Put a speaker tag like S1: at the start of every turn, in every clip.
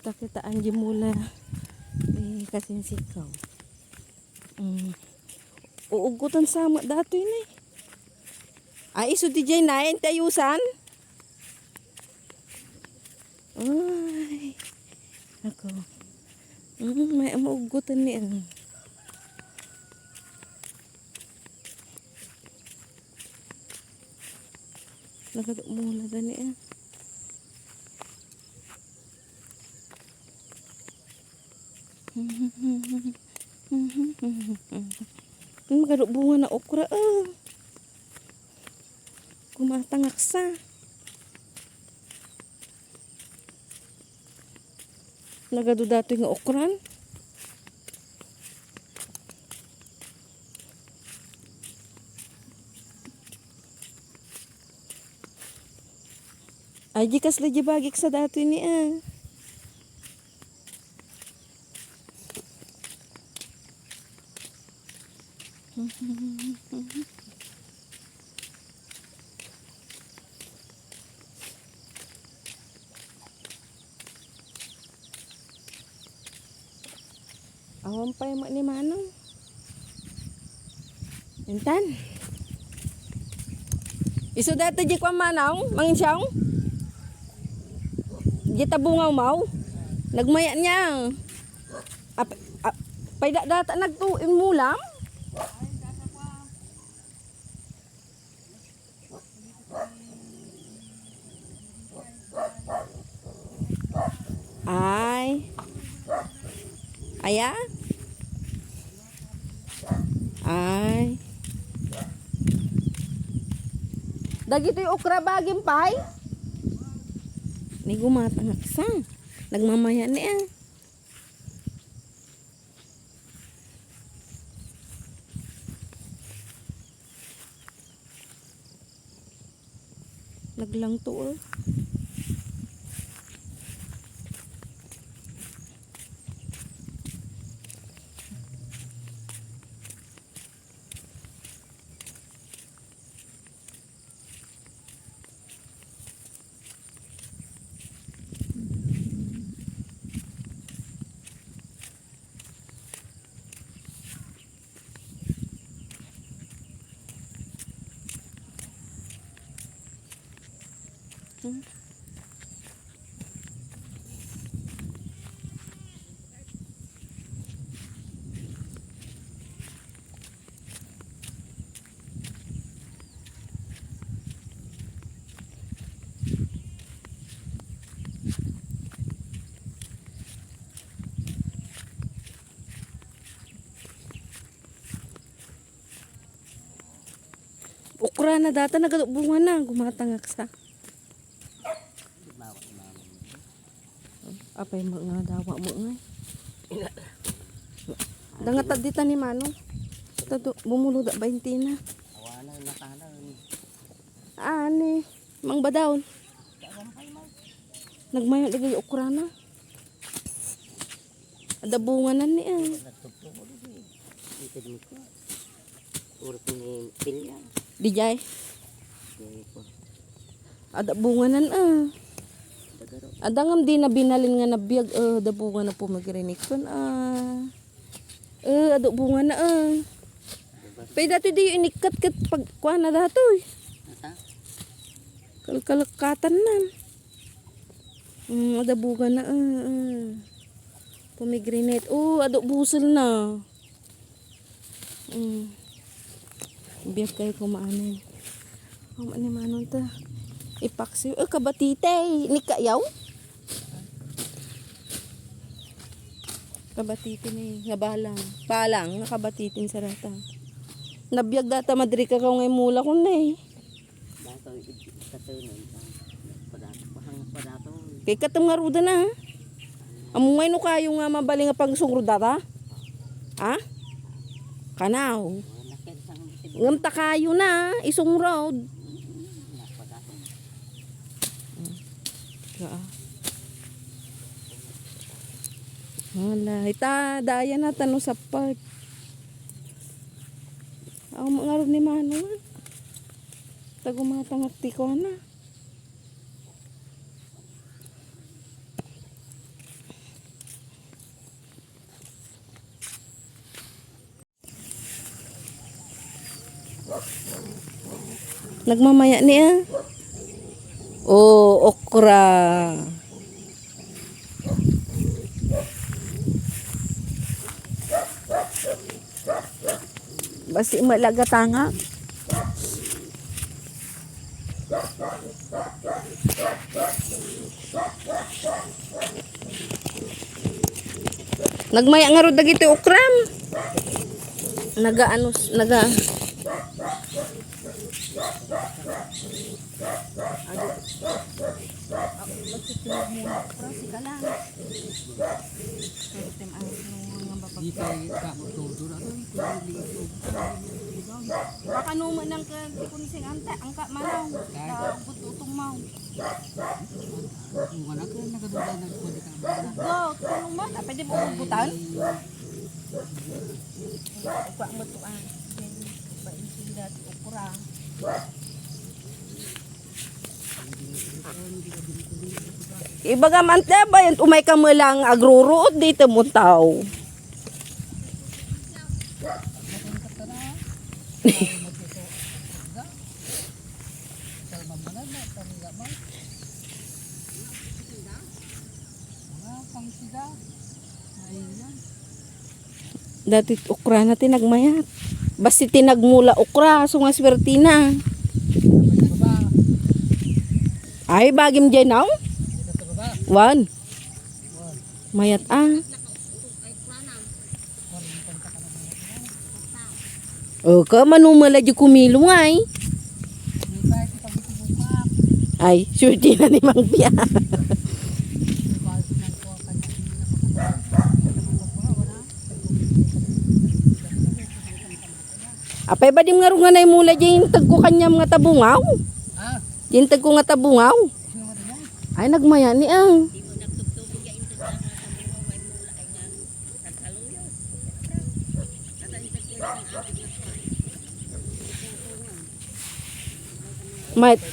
S1: kita-kitaan di mula kasinsikaw. Uugutan sama dato yun eh. Ay, iso di dyan na, ayusan. Ay, ako. May maugutan niya. Nagadok mula na niya. Magadok bunga na okra. Kumatangaksa. Nagado dato yung okran. Ay, jikas lagi bagik sa dato ini Awan pa yung ni Manong. Intan. Iso dati di kwa Manong, manginsyong. Di tabungaw mau. Nagmaya niya. Payda data nagtuin mulam. Ay. Aya? Ay. Dagito yung okra baging pay. Ni gumatangak sa. Nagmamaya niya. Naglang to. Okra na data nagadubungan na gumatangak sa. Apay mo nga dawa mo nga. Dangatad dita ni Manong. Tado bumulo da 20 na.
S2: Awana nakala.
S1: Ani, mang badaon. Nagmayo lagi okra na. Ada bunganan ni
S2: Natupto ko dito. Ikad mo ko. Uro ko ni pilya.
S1: Dijay.
S2: Ko.
S1: Ada bunganan
S2: Dagaro.
S1: Ada ngam di na binalin nga nabiyag da bunga na po magrinik kon ado bunga na Pay dati di inikat-kat pag kuha na dato
S2: Asa?
S1: Kalkalakatan nan. Ada bunga na pomegranate. Ado busel na. Biyak kayo kumaanin. Kumaanin manon ta. Ipaksi. Kabatite. Nikayaw? Kabatitin nga balang. Balang. Nakabatitin sa rata. Nabiyag data madri ka ngay mula ko na
S2: Dato ikatunon. Padato.
S1: Kay katam nga ruda na. Amungay no kayo nga mabaling nga pangsungro data? Ha? Kanaw. Ngamta kayo na. Isong road. Wala. Ita, daya na tanong sa park. Ako mga rin ni Mano. Tagumatang akti ko na. Nagmamaya niya. Oh, okra. Basi malaga tanga. Nagmaya nga ro dagiti okram. Naga
S2: Di kay ka mo todo na to.
S1: baka numan ng kunising ante angka manaw. Bututong mau.
S2: Kung anak ko nagaduda nagkundi ka ba.
S1: Go, tulong man. Pwede mo ubutan? Kuha mo ito ah. Painsin dati okra. Ibaga man ba yan? Umay ka mo lang agruruot dito mo tao. Dati okra natin nagmayat. Basti tinagmula okra. So nga swertina. Ay, bagim dyan now? Wan. Mayat ah. O ka, manumala di kumilong ay. Ay, swertina ni Mang Pia. Apay ba di nga rin nga na mula dyan tagko kanya mga tabungaw? Dyan tagko nga tabungaw? Ay, nagmaya ni ang. Mat,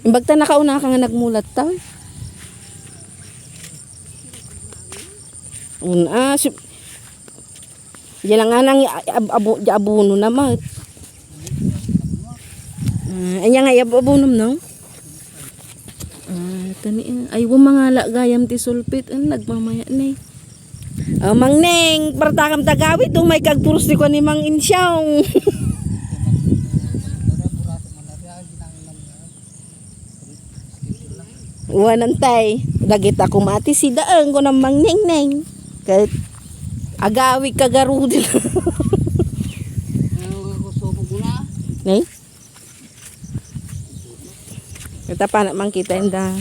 S1: imbagta nakauna ka nga nagmulat ta. Una, yan nga nang abuno na mat. Anya nga abunom no? Tani ay wumangala gayam ti sulpit nagmamaya ni. Mang Neng, partakam tagawit may kagpuros ni ko ni Mang Insyong. Wanantay, dagit ako mati si daang ko ng Mang Neng. Kahit agawi kagarudin. Nay? Kita pa na man kita inda.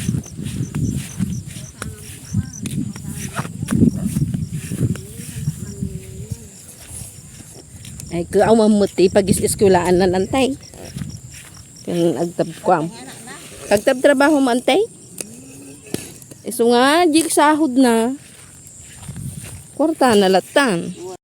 S1: Ay ko ang mamuti pag iskulaan na nantay. Kan agtab kwam. Agtab trabaho mo antay. Iso nga jig sahod na. Kwarta na latan.